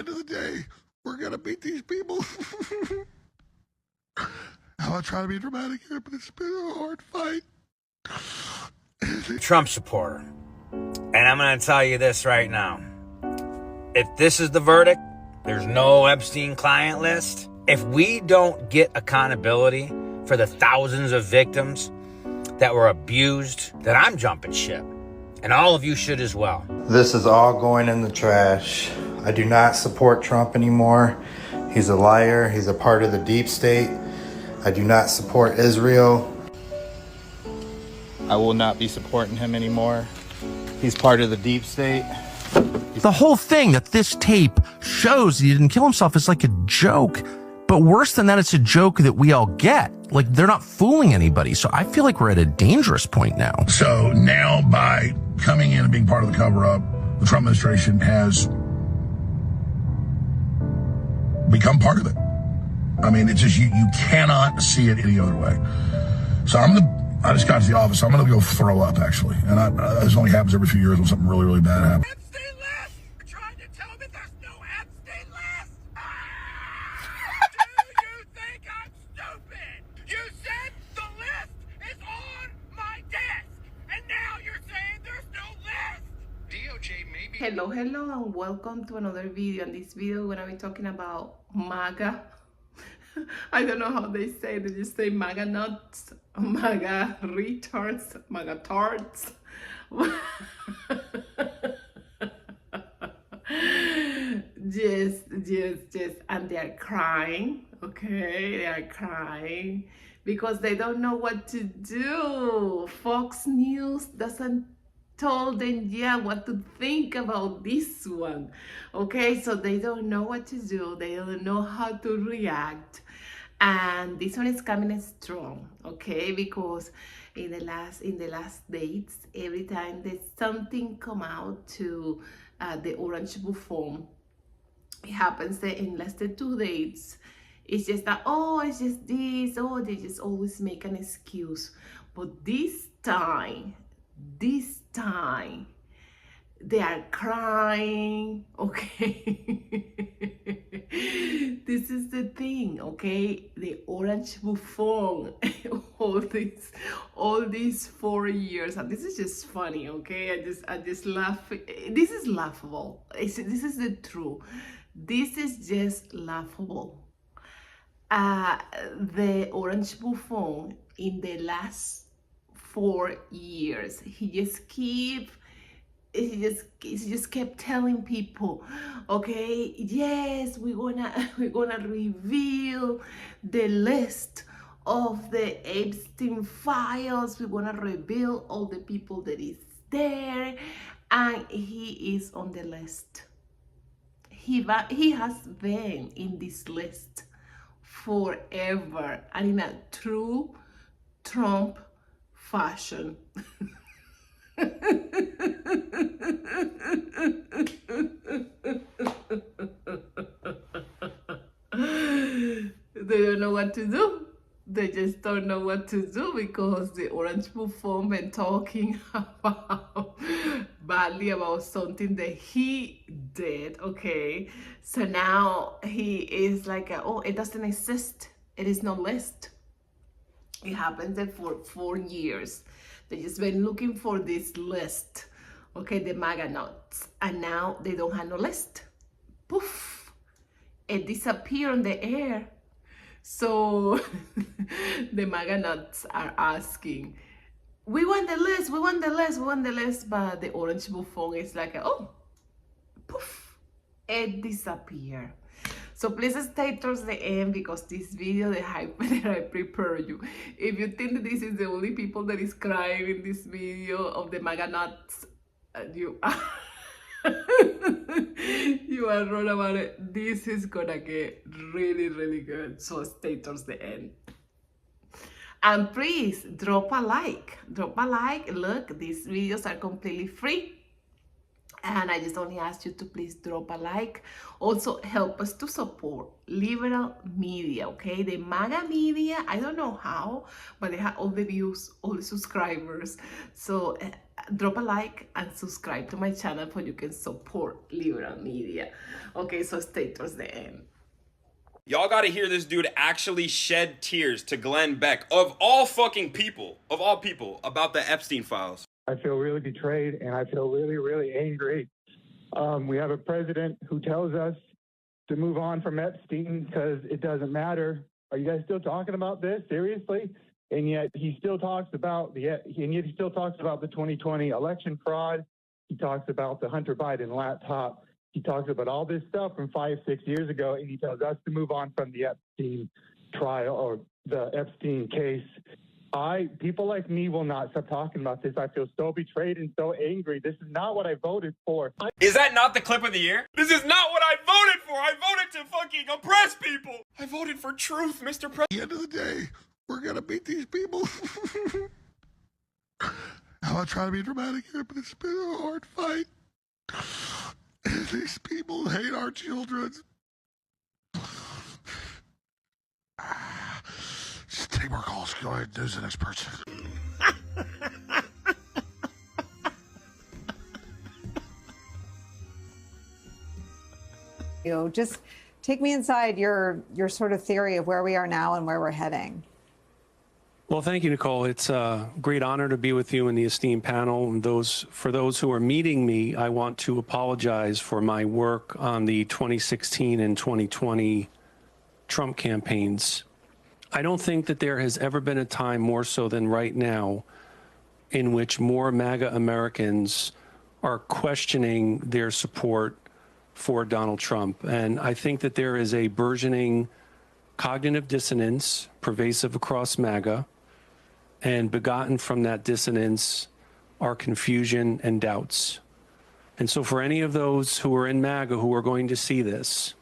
end of the day, we're going to beat these people. I'm not trying to be dramatic here, but it's been a hard fight. Trump supporter. And I'm going to tell you this right now. If this is the verdict, there's no Epstein client list. If we don't get accountability for the thousands of victims that were abused, then I'm jumping ship. And all of you should as well. This is all going in the trash. I do not support Trump anymore. He's a liar. He's a part of the deep state. I do not support Israel. I will not be supporting him anymore. He's part of the deep state. The whole thing that this tape shows he didn't kill himself is like a joke. But worse than that, it's a joke that we all get. Like, they're not fooling anybody. So I feel like we're at a dangerous point now. So now, by coming in and being part of the cover-up, the Trump administration has become part of it. I mean, it's just, you cannot see it any other way. So I just got to the office. I'm going to go throw up, actually. And this only happens every few years when something really, really bad happens. Epstein list! You're trying to tell me there's no Epstein list? Do you think I'm stupid? You said the list is on my desk, and now you're saying there's no list? DOJ may be... Hello, and welcome to another video. In this video, we're going to be talking about MAGA. I don't know how they say it. They just say MAGA nuts, MAGA retards, MAGA tarts. just, and they are crying, okay? They are crying because they don't know what to do. Fox News doesn't told them what to think about this one, okay? So they don't know what to do. They don't know how to react. And this one is coming strong, okay? Because in the last dates, every time there's something come out to the orange buffon, it happens that in less than 2 days, it's just that, oh, it's just this, oh, they just always make an excuse. But this time they are crying, okay? This is the thing, okay? The orange buffon, all these 4 years, and this is just funny, okay? I just laugh. This is laughable. This is the truth. This is just laughable. The orange buffon in the last 4 years, he just kept telling people, okay, yes, we're gonna reveal the list of the Epstein files. We're gonna reveal all the people that is there, and he is on the list. He has been in this list forever, and in a true Trump fashion. They don't know what to do. They just don't know what to do because the orange buffon been talking badly about something that he did, okay? So now he is like, oh, it doesn't exist. It is no list. It happens that for 4 years. They just been looking for this list, okay, the MAGA nuts, and now they don't have no list. Poof, it disappeared in the air. So the MAGA nuts are asking, we want the list, we want the list, we want the list, but the orange buffon is like, oh, poof, it disappeared. So please stay towards the end because this video, the hype that I prepare you. If you think that this is the only people that is crying in this video of the MAGA nuts, you you are wrong about it. This is gonna get really, really good. So stay towards the end. And please drop a like. Drop a like. Look, these videos are completely free. And I just only ask you to please drop a like. Also, help us to support liberal media, okay? The MAGA media, I don't know how, but they have all the views, all the subscribers. So drop a like and subscribe to my channel so you can support liberal media. Okay, so stay towards the end. Y'all gotta hear this dude actually shed tears to Glenn Beck, of all fucking people, of all people, about the Epstein files. I feel really betrayed, and I feel really, really angry. We have a president who tells us to move on from Epstein because it doesn't matter. Are you guys still talking about this seriously? And yet he still talks about the 2020 election fraud. He talks about the Hunter Biden laptop. He talks about all this stuff from 5-6 years ago, and he tells us to move on from the Epstein trial or the Epstein case. People like me will not stop talking about this. I feel so betrayed and so angry. This is not what I voted for. Is that not the clip of the year? This is not what I voted for. I voted to fucking oppress people. I voted for truth, Mr. President. At the end of the day, we're going to beat these people. I'm not trying to be dramatic here, but it's been a hard fight. These people hate our children. Just take more calls. Go ahead and do the next person. Just take me inside your sort of theory of where we are now and where we're heading. Well, thank you, Nicole. It's a great honor to be with you in the esteemed panel. And for those who are meeting me, I want to apologize for my work on the 2016 and 2020 Trump campaigns. I don't think that there has ever been a time more so than right now in which more MAGA Americans are questioning their support for Donald Trump. And I think that there is a burgeoning cognitive dissonance pervasive across MAGA, and begotten from that dissonance are confusion and doubts. And so for any of those who are in MAGA who are going to see this,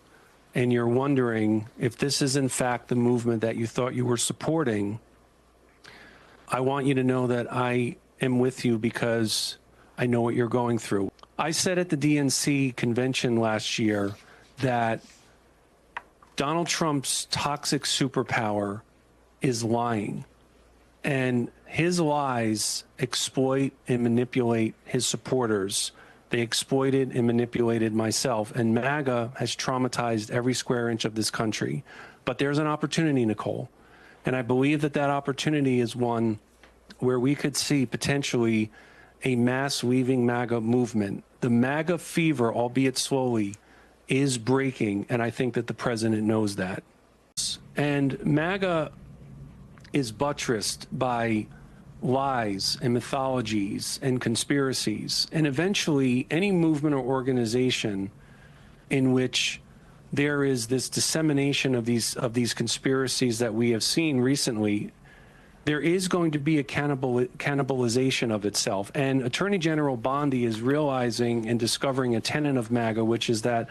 and you're wondering if this is in fact the movement that you thought you were supporting, I want you to know that I am with you because I know what you're going through. I said at the DNC convention last year that Donald Trump's toxic superpower is lying, and his lies exploit and manipulate his supporters. They exploited and manipulated myself, and MAGA has traumatized every square inch of this country. But there's an opportunity, Nicole, and I believe that that opportunity is one where we could see potentially a mass leaving MAGA movement. The MAGA fever, albeit slowly, is breaking, and I think that the president knows that. And MAGA is buttressed by lies and mythologies and conspiracies. And eventually, any movement or organization in which there is this dissemination of these conspiracies that we have seen recently, there is going to be a cannibalization of itself. And Attorney General Bondi is realizing and discovering a tenet of MAGA, which is that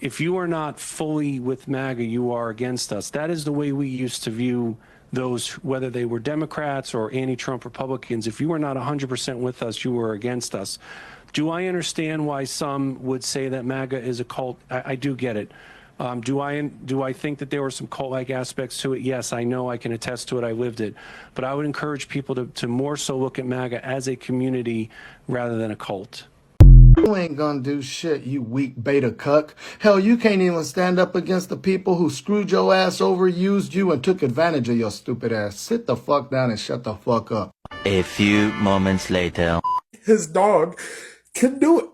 if you are not fully with MAGA, you are against us. That is the way we used to view those, whether they were Democrats or anti-Trump Republicans. If you were not 100% with us, you were against us. Do I understand why some would say that MAGA is a cult? I do get it. Do I think that there were some cult-like aspects to it? Yes, I know. I can attest to it. I lived it. But I would encourage people to more so look at MAGA as a community rather than a cult. You ain't gonna do shit, you weak beta cuck. Hell, you can't even stand up against the people who screwed your ass over, used you, and took advantage of your stupid ass. Sit the fuck down and shut the fuck up. A few moments later. His dog can do it.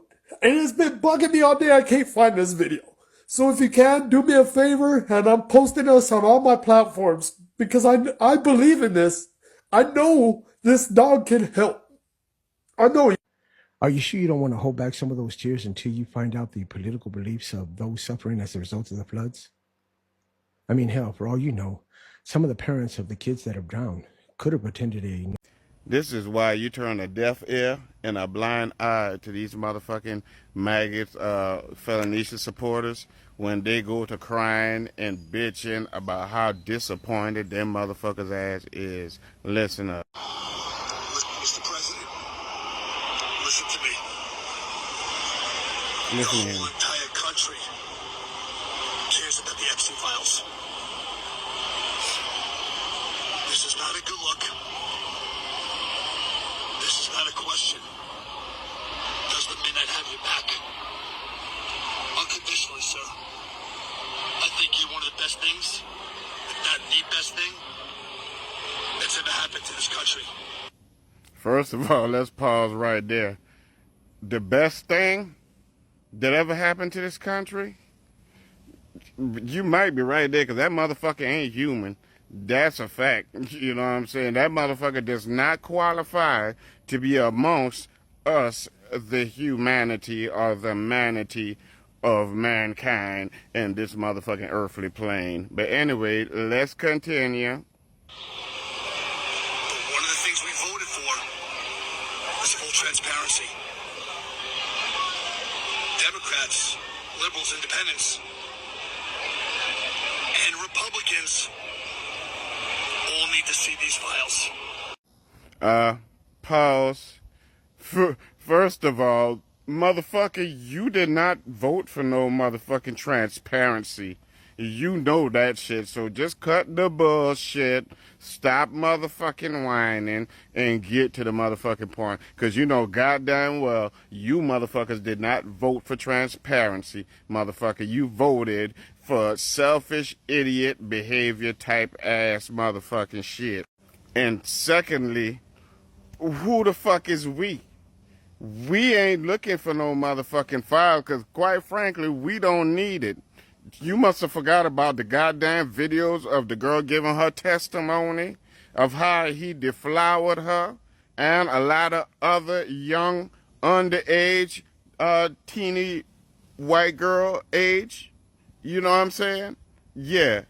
And it's been bugging me all day. I can't find this video. So if you can, do me a favor, and I'm posting this on all my platforms because I believe in this. I know this dog can help. I know. Are you sure you don't want to hold back some of those tears until you find out the political beliefs of those suffering as a result of the floods? I mean, hell, for all you know, some of the parents of the kids that have drowned could have attended a... This is why you turn a deaf ear and a blind eye to these motherfucking maggots, Felonicia supporters when they go to crying and bitching about how disappointed them motherfuckers' ass is. Listen up. Mr. President, listen to me. Listen to him. The entire country cares about the Epstein files. This is not a good look. This is not a question. Does the midnight have your back? Unconditionally, sir. I think you're one of the best things, if not the best thing, that's ever happened to this country. First of all, let's pause right there. The best thing that ever happened to this country? You might be right there, because that motherfucker ain't human. That's a fact. You know what I'm saying? That motherfucker does not qualify to be amongst us, the humanity or the manatee of mankind in this motherfucking earthly plane. But anyway, let's continue. One of the things we voted for was full transparency. Democrats, liberals, independents, and Republicans all need to see these files. Pause. First of all, motherfucker, you did not vote for no motherfucking transparency. You know that shit, so just cut the bullshit, stop motherfucking whining, and get to the motherfucking point. Because you know goddamn well, you motherfuckers did not vote for transparency, motherfucker. You voted for selfish, idiot behavior type ass motherfucking shit. And secondly, who the fuck is we? We ain't looking for no motherfucking file, because quite frankly, we don't need it. You must have forgot about the goddamn videos of the girl giving her testimony of how he deflowered her and a lot of other young, underage, teeny white girl age. You know what I'm saying? Yeah.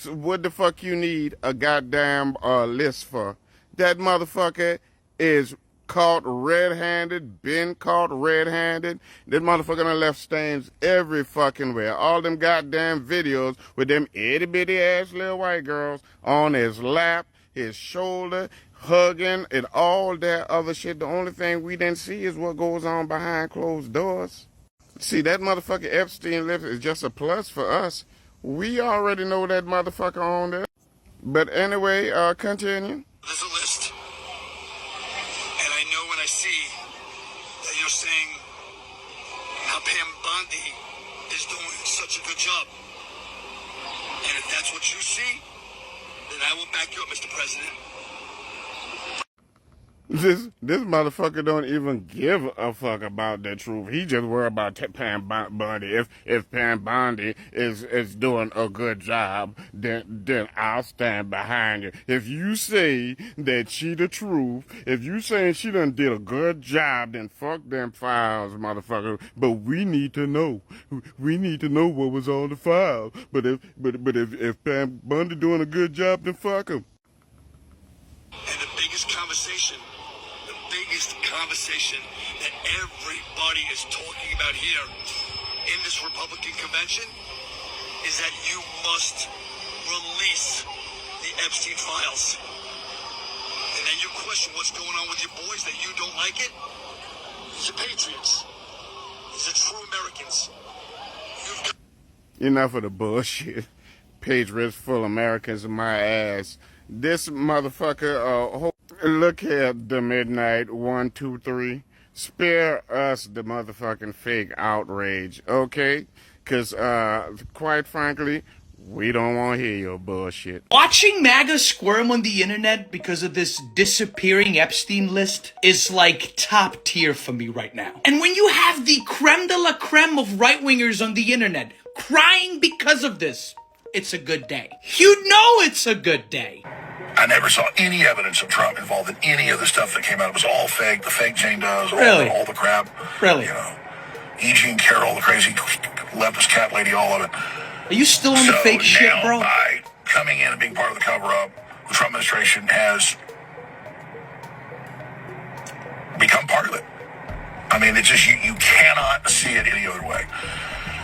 What the fuck you need a goddamn list for? That motherfucker is caught red-handed, been caught red-handed. That motherfucker done left stains every fucking where. All them goddamn videos with them itty-bitty ass little white girls on his lap, his shoulder, hugging, and all that other shit. The only thing we didn't see is what goes on behind closed doors. See, that motherfucker Epstein list is just a plus for us. We already know that motherfucker on there. But anyway, continue. There's a list. And I know when I see that you're saying how Pam Bondi is doing such a good job. And if that's what you see, then I will back you up, Mr. President. This motherfucker don't even give a fuck about the truth. He just worry about Pam Bondi. If Pam Bondi is doing a good job, then I'll stand behind you. If you say that she the truth, if you saying she done did a good job, then fuck them files, motherfucker. But we need to know. We need to know what was on the file. But if Pam Bondi doing a good job, then fuck him. And the biggest conversation that everybody is talking about here in this Republican convention is that you must release the Epstein files. And then you question what's going on with your boys, that you don't like it. These are patriots. These are true Americans. Enough of the bullshit. Patriots full Americans in my ass. This motherfucker, look here, the Midnight 123. Spare us the motherfucking fake outrage, okay? Because, quite frankly, we don't want to hear your bullshit. Watching MAGA squirm on the internet because of this disappearing Epstein list is like top tier for me right now. And when you have the creme de la creme of right-wingers on the internet crying because of this, it's a good day. You know it's a good day. I never saw any evidence of Trump involved in any of the stuff that came out. It was all fake. The fake Jane Does, Really? all the crap. Really? You know, Eugene Carroll, the crazy leftist cat lady, all of it. Are you still on the fake shit, bro? By coming in and being part of the cover-up, the Trump administration has become part of it. I mean, it's just, you cannot see it any other way.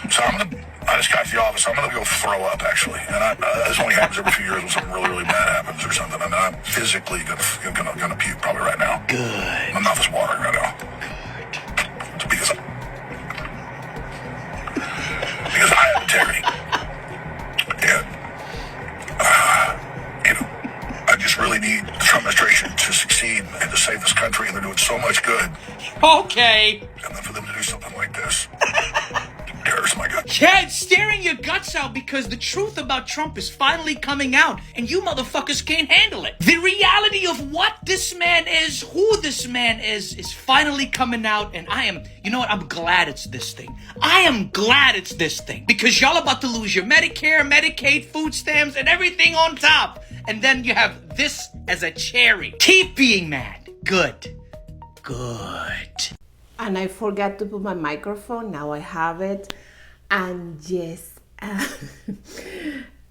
So I just got to the office. I'm going to go throw up, actually. And this only happens every few years when something really, really bad happens or something. And I'm physically going to puke probably right now. Good. My mouth is watering right now. Good. Because Okay. And then for them to do something like this, tears my gut. Yeah, it's staring your guts out because the truth about Trump is finally coming out and you motherfuckers can't handle it. The reality of what this man is, who this man is finally coming out, and you know what, I'm glad it's this thing. I am glad it's this thing because y'all about to lose your Medicare, Medicaid, food stamps, and everything on top. And then you have this as a cherry. Keep being mad. Good. And I forgot to put my microphone. Now I have it. And yes,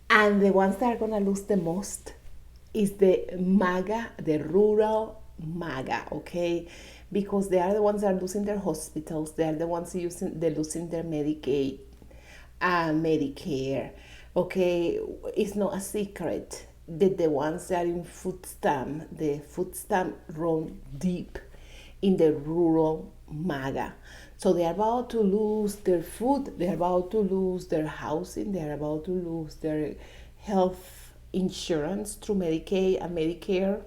and the ones that are gonna lose the most is the MAGA, the rural MAGA, okay? Because they are the ones that are losing their hospitals. They are the ones they're losing their Medicaid and Medicare, okay? It's not a secret that the ones that are in the food stamp run deep in the rural MAGA. So they're about to lose their food, they're about to lose their housing, they're about to lose their health insurance through Medicaid and Medicare.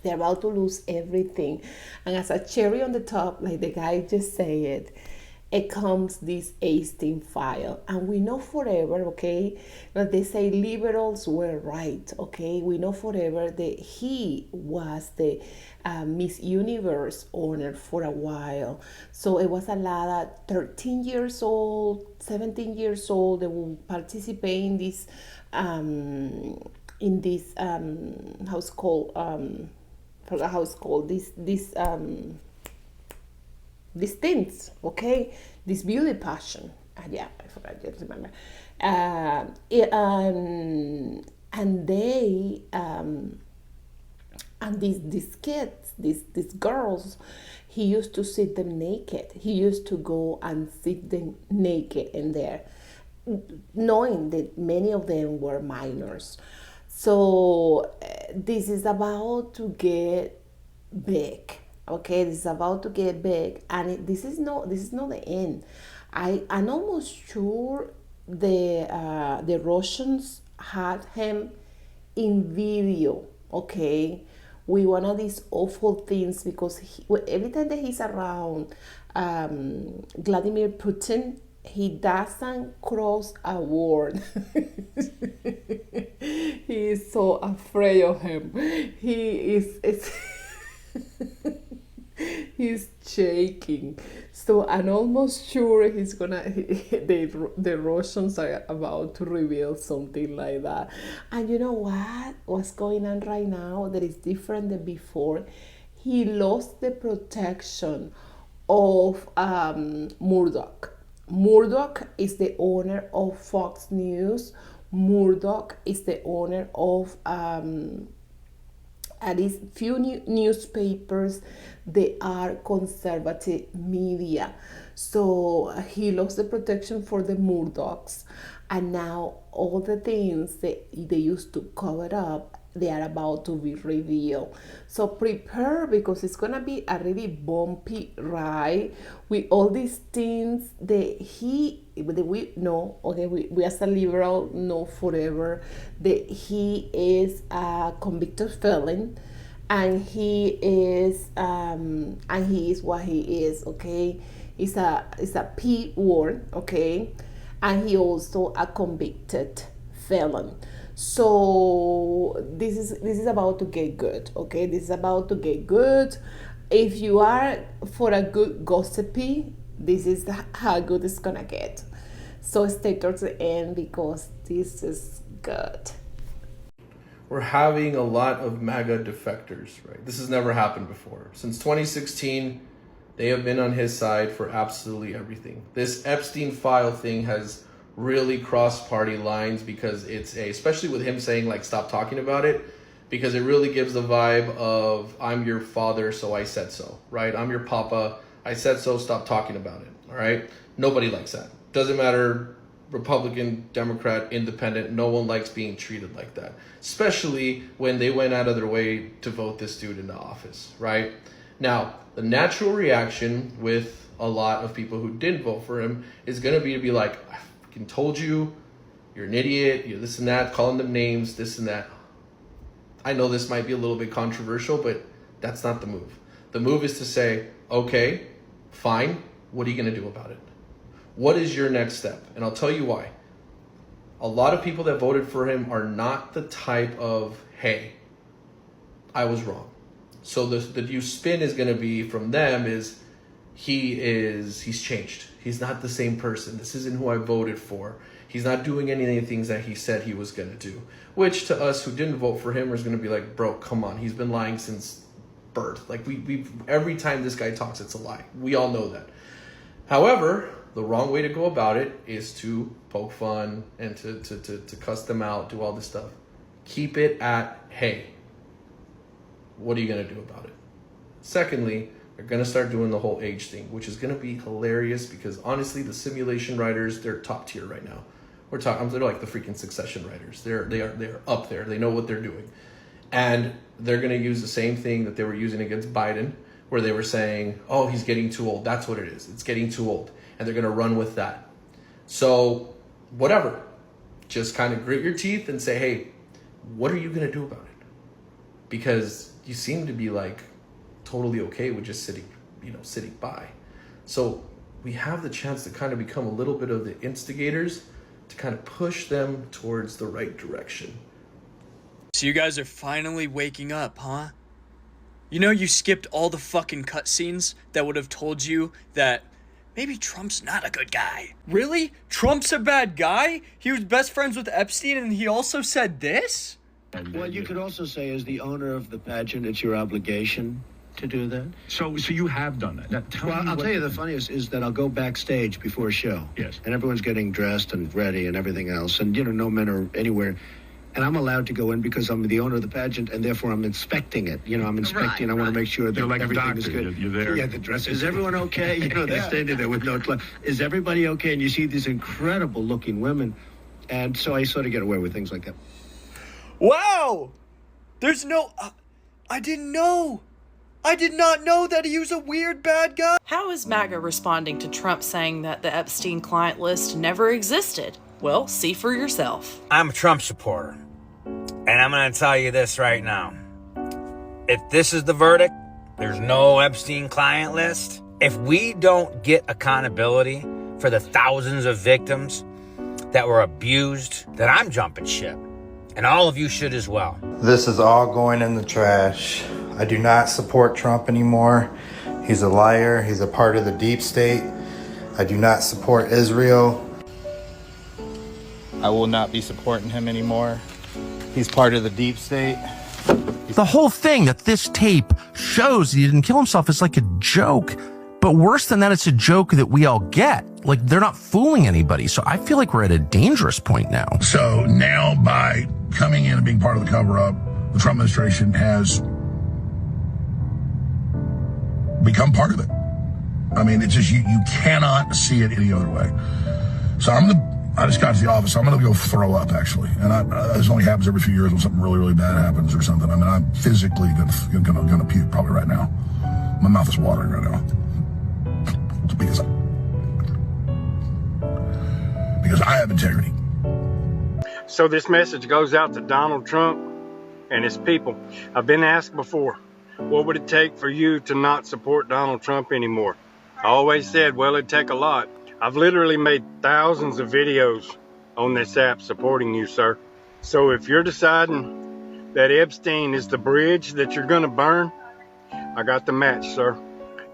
They're about to lose everything. And as a cherry on the top, like the guy just said, it comes this Epstein file. And we know forever, okay, that they say liberals were right, okay? We know forever that he was the Miss Universe owner for a while. So it was a lot of 13 years old, 17 years old, they will participate in this, how's called, these things, okay, this beauty passion. Yeah, I forgot, I just remember. And they and these kids, these girls, he used to see them naked. He used to go and see them naked in there, knowing that many of them were minors. So this is about to get big. Okay, this is about to get big, and this is not the end. I'm almost sure the Russians had him in video, okay, with one of these awful things, because every time that he's around Vladimir Putin, he doesn't cross a word. He is so afraid of him. He is he's shaking. So I'm almost sure the Russians are about to reveal something like that. And you know what's going on right now that is different than before? He lost the protection of Murdoch. Murdoch is the owner of Fox News. Murdoch is the owner of at least few newspapers. They are conservative media. So he lost the protection for the Murdochs, and now all the things that they used to cover up, they are about to be revealed. So prepare, because it's gonna be a really bumpy ride with all these things that we know, okay, we as a liberal know forever that he is a convicted felon, and he is what he is, okay. It's a P word, okay, and he also a convicted felon. So this is about to get good, okay? This is about to get good. If you are for a good gossipy, this is how good it's gonna get. So stay towards the end, because this is good. We're having a lot of MAGA defectors, right? This has never happened before. Since 2016, they have been on his side for absolutely everything. This Epstein file thing has really crossed party lines, because especially with him saying like stop talking about it, because it really gives the vibe of I'm your father, so I said so, right? I'm your papa, I said so, stop talking about it, all right? Nobody likes that. Doesn't matter, Republican, Democrat, Independent, no one likes being treated like that, especially when they went out of their way to vote this dude into office, right? Now, the natural reaction with a lot of people who didn't vote for him is going to be like, I fucking told you, you're an idiot, you're this and that, calling them names, this and that. I know this might be a little bit controversial, but that's not the move. The move is to say, Okay, fine. What are you going to do about it? What is your next step? And I'll tell you why. A lot of people that voted for him are not the type of, hey, I was wrong. So the new spin is going to be from them is he's changed. He's not the same person. This isn't who I voted for. He's not doing any of the things that he said he was going to do. Which to us who didn't vote for him is going to be like, bro, come on. He's been lying since birth. Like we every time this guy talks, it's a lie. We all know that. However, the wrong way to go about it is to poke fun and to cuss them out, do all this stuff. Keep it at, hey, what are you going to do about it? Secondly, they're going to start doing the whole age thing, which is going to be hilarious because honestly, the simulation writers, they're top tier right now. They're like the freaking Succession writers. They're up there. They know what they're doing. And they're going to use the same thing that they were using against Biden, where they were saying, oh, he's getting too old. That's what it is. It's getting too old. And they're going to run with that. So whatever, just kind of grit your teeth and say, hey, what are you going to do about it? Because you seem to be like totally okay with just sitting by. So we have the chance to kind of become a little bit of the instigators to kind of push them towards the right direction. So you guys are finally waking up, huh? You know, you skipped all the fucking cutscenes that would have told you that maybe Trump's not a good guy. Really? Trump's a bad guy? He was best friends with Epstein and he also said this? Well, you could also say as the owner of the pageant, it's your obligation to do that. So you have done that. I'll tell you the funniest is that I'll go backstage before a show. Yes. And everyone's getting dressed and ready and everything else. And, no men are anywhere. And I'm allowed to go in because I'm the owner of the pageant, and therefore I'm inspecting it. I'm inspecting. Right, I want to make sure that like everything is good. You're there. Yeah, the dress. Is everyone okay? They're standing there with no clothes. Is everybody okay? And you see these incredible-looking women. And so I sort of get away with things like that. Wow! There's no... I didn't know. I did not know that he was a weird bad guy. How is MAGA responding to Trump saying that the Epstein client list never existed? Well, see for yourself. I'm a Trump supporter. And I'm going to tell you this right now. If this is the verdict, there's no Epstein client list. If we don't get accountability for the thousands of victims that were abused, then I'm jumping ship. And all of you should as well. This is all going in the trash. I do not support Trump anymore. He's a liar. He's a part of the deep state. I do not support Israel. I will not be supporting him anymore. He's part of the deep state. The whole thing that this tape shows he didn't kill himself is like a joke. But worse than that, it's a joke that we all get. Like, they're not fooling anybody. So I feel like we're at a dangerous point now. So now by coming in and being part of the cover-up, the Trump administration has become part of it. I mean, it's just, you cannot see it any other way. So I just got to the office. I'm going to go throw up, actually. And this only happens every few years when something really, really bad happens or something. I mean, I'm physically going to puke probably right now. My mouth is watering right now. It's because I have integrity. So this message goes out to Donald Trump and his people. I've been asked before, what would it take for you to not support Donald Trump anymore? I always said, well, it'd take a lot. I've literally made thousands of videos on this app supporting you, sir. So if you're deciding that Epstein is the bridge that you're gonna burn, I got the match, sir.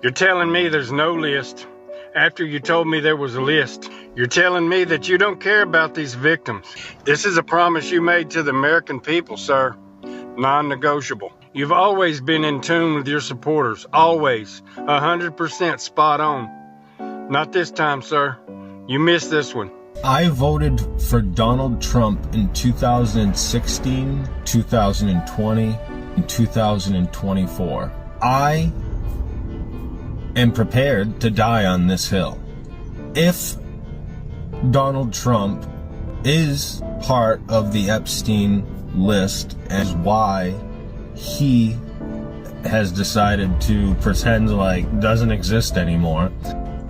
You're telling me there's no list after you told me there was a list. You're telling me that you don't care about these victims. This is a promise you made to the American people, sir. Non-negotiable. You've always been in tune with your supporters. Always. 100% spot on. Not this time, sir. You missed this one. I voted for Donald Trump in 2016, 2020, and 2024. I am prepared to die on this hill. If Donald Trump is part of the Epstein list and why he has decided to pretend like doesn't exist anymore,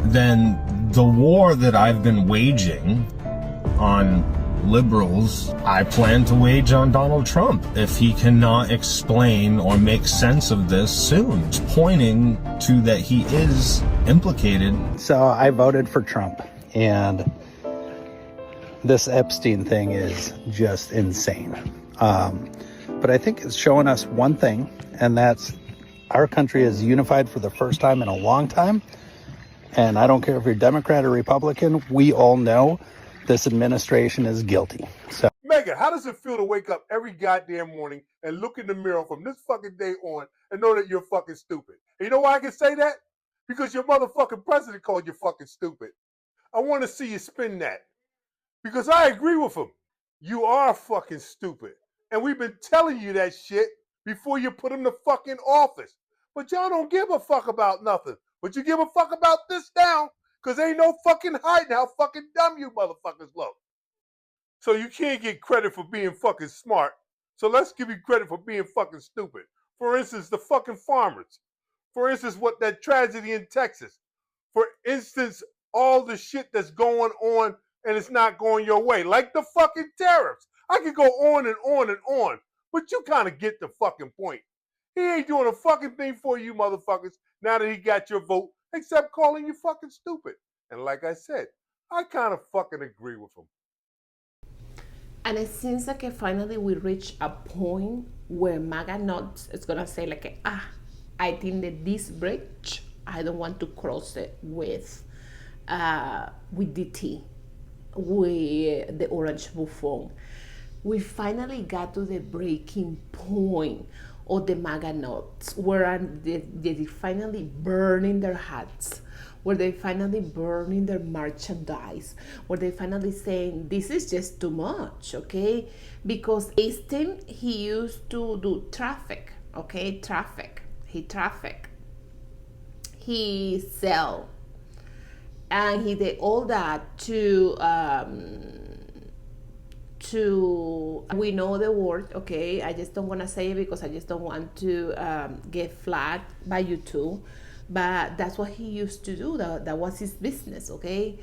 then the war that I've been waging on liberals I plan to wage on Donald Trump if he cannot explain or make sense of this soon, pointing to that he is implicated. So I voted for Trump, and this Epstein thing is just insane. But I think it's showing us one thing, and that's our country is unified for the first time in a long time. And I don't care if you're Democrat or Republican, we all know this administration is guilty. So, Megan, how does it feel to wake up every goddamn morning and look in the mirror from this fucking day on and know that you're fucking stupid? And you know why I can say that? Because your motherfucking president called you fucking stupid. I want to see you spin that. Because I agree with him. You are fucking stupid. And we've been telling you that shit before you put him in fucking office. But y'all don't give a fuck about nothing. But you give a fuck about this now, because ain't no fucking hiding how fucking dumb you motherfuckers look. So you can't get credit for being fucking smart. So let's give you credit for being fucking stupid. For instance, the fucking farmers. For instance, what that tragedy in Texas. For instance, all the shit that's going on and it's not going your way. Like the fucking tariffs. I could go on and on and on. But you kind of get the fucking point. He ain't doing a fucking thing for you motherfuckers now that he got your vote, except calling you fucking stupid. And like I said, I kind of fucking agree with him. And it seems like finally we reach a point where MAGA not is gonna say like, I think that this bridge, I don't want to cross it with DT, with the orange buffon. We finally got to the breaking point of the MAGA nuts, where they finally burning their hats, where they finally burning their merchandise, where they finally saying, this is just too much, okay? Because Easton, he used to do traffic, okay? He sell. And he did all that to we know the word, okay? I just don't want to say it because I just don't want to get flagged by YouTube. But that's what he used to do. That was his business, okay?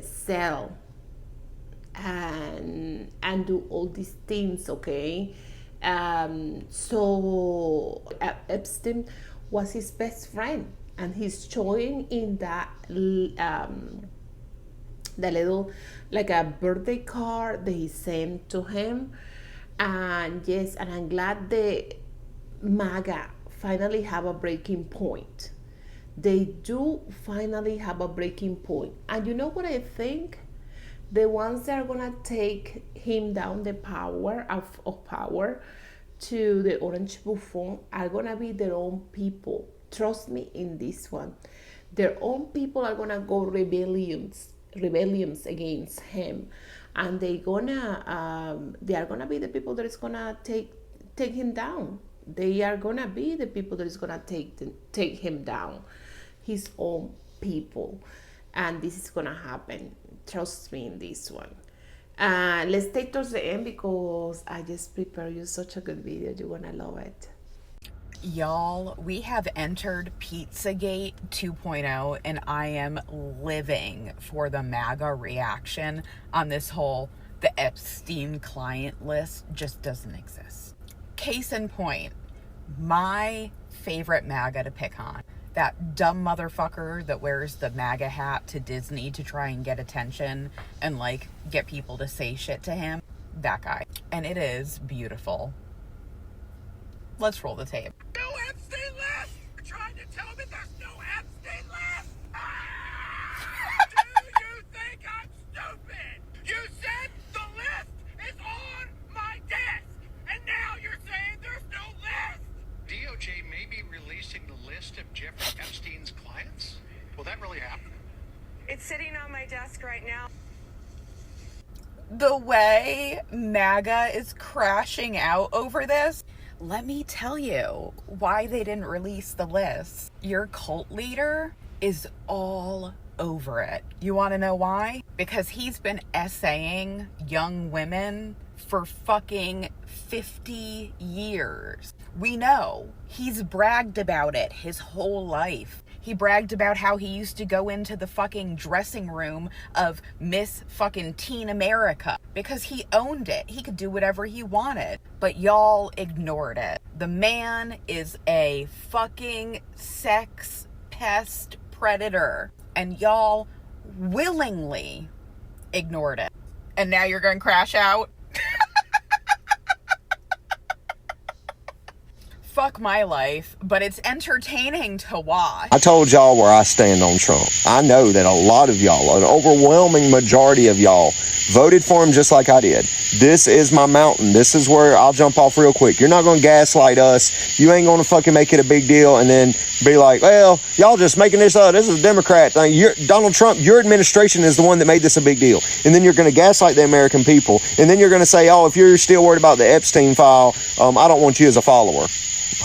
Sell and do all these things, okay? So Epstein was his best friend, and he's showing in that the little, like a birthday card that he sent to him. And yes, and I'm glad the MAGA finally have a breaking point. They do finally have a breaking point. And you know what I think? The ones that are gonna take him down the power of power to the orange buffon are gonna be their own people. Trust me in this one. Their own people are gonna go rebellions against him, and they are gonna be the people that is gonna take him down. They are gonna be the people that is gonna take him down, his own people. And this is gonna happen. Trust me in this one. Let's take towards the end because I just prepared you such a good video. You're gonna love it. Y'all, we have entered Pizzagate 2.0, and I am living for the MAGA reaction on this whole, the Epstein client list just doesn't exist. Case in point, my favorite MAGA to pick on, that dumb motherfucker that wears the MAGA hat to Disney to try and get attention and like get people to say shit to him, that guy. And it is beautiful. Let's roll the tape. No Epstein list! You're trying to tell me there's no Epstein list? Do you think I'm stupid? You said the list is on my desk, and now you're saying there's no list? DOJ may be releasing the list of Jeffrey Epstein's clients? Will that really happen? It's sitting on my desk right now. The way MAGA is crashing out over this, let me tell you why they didn't release the list. Your cult leader is all over it. You want to know why? Because he's been essaying young women for fucking 50 years. We know. He's bragged about it his whole life. He bragged about how he used to go into the fucking dressing room of Miss fucking Teen America because he owned it. He could do whatever he wanted, but y'all ignored it. The man is a fucking sex pest predator, and y'all willingly ignored it. And now you're going to crash out? Fuck my life, but it's entertaining to watch. I told y'all where I stand on Trump. I know that a lot of y'all, an overwhelming majority of y'all, voted for him just like I did. This is my mountain. This is where I'll jump off real quick. You're not going to gaslight us. You ain't going to fucking make it a big deal and then be like, well, y'all just making this up. This is a Democrat thing. Donald Trump, your administration is the one that made this a big deal. And then you're going to gaslight the American people. And then you're going to say, oh, if you're still worried about the Epstein file, I don't want you as a follower.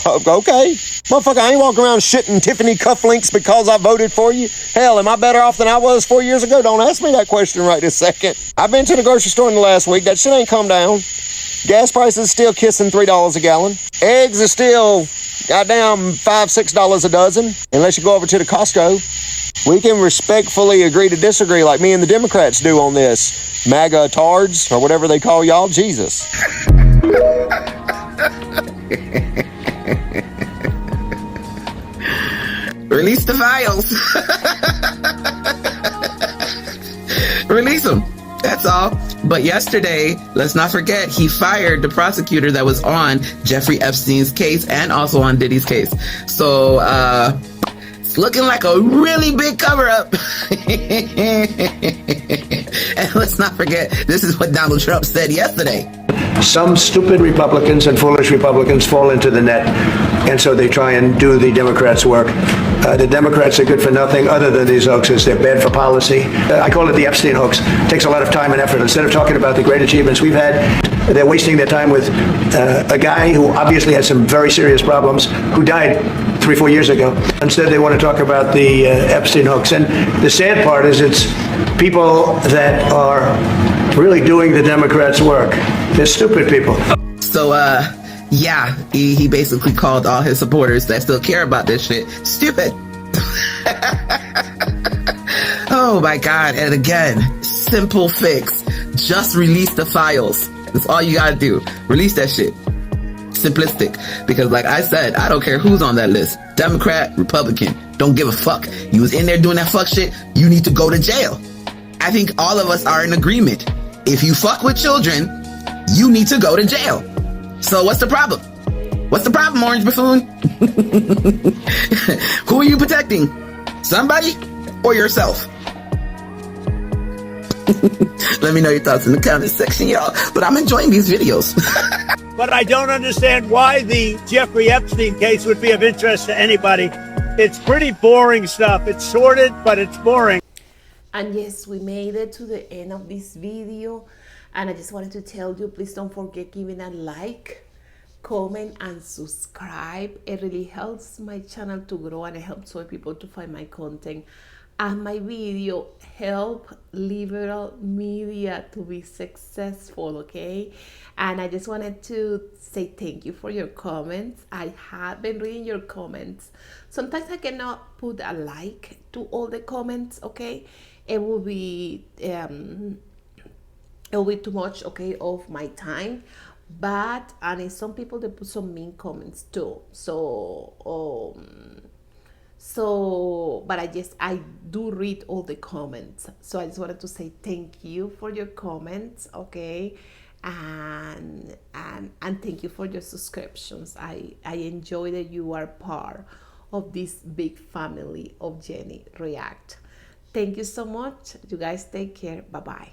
Okay. Motherfucker, I ain't walking around shitting Tiffany cufflinks because I voted for you. Hell, am I better off than I was 4 years ago? Don't ask me that question right this second. I've been to the grocery store in the last week. That shit ain't come down. Gas prices still kissing $3 a gallon. Eggs are still goddamn $5, $6 a dozen. Unless you go over to the Costco. We can respectfully agree to disagree like me and the Democrats do on this. MAGA tards, or whatever they call y'all. Jesus. Release the files. Release them. That's all. But yesterday, let's not forget, he fired the prosecutor that was on Jeffrey Epstein's case and also on Diddy's case. So, it's looking like a really big cover-up. And let's not forget, this is what Donald Trump said yesterday. Some stupid Republicans and foolish Republicans fall into the net, and so they try and do the Democrats' work. The Democrats are good for nothing other than these hoaxes. They're bad for policy. I call it the Epstein hoax. It takes a lot of time and effort. Instead of talking about the great achievements we've had, they're wasting their time with a guy who obviously has some very serious problems, who died 3-4 years ago. Instead, they want to talk about the Epstein hoax. And the sad part is it's people that are really doing the Democrats' work. They're stupid people. So, yeah, he basically called all his supporters that still care about this shit stupid. Oh my God. And again, simple fix. Just release the files. That's all you gotta do. Release that shit. Simplistic. Because like I said, I don't care who's on that list. Democrat, Republican. Don't give a fuck. You was in there doing that fuck shit. You need to go to jail. I think all of us are in agreement. If you fuck with children, you need to go to jail. So what's the problem? What's the problem, Orange Buffoon? Who are you protecting? Somebody or yourself? Let me know your thoughts in the comment section, y'all. But I'm enjoying these videos. But I don't understand why the Jeffrey Epstein case would be of interest to anybody. It's pretty boring stuff. It's sordid, but it's boring. And yes, we made it to the end of this video. And I just wanted to tell you, please don't forget giving a like, comment, and subscribe. It really helps my channel to grow, and it helps other people to find my content. And my video help liberal media to be successful, okay? And I just wanted to say thank you for your comments. I have been reading your comments. Sometimes I cannot put a like to all the comments, okay? It will be too much, okay, of my time. But and some people, they put some mean comments too. But I do read all the comments. So I just wanted to say thank you for your comments, okay? And thank you for your subscriptions. I enjoy that you are part of this big family of Jenny React. Thank you so much. You guys take care. Bye-bye.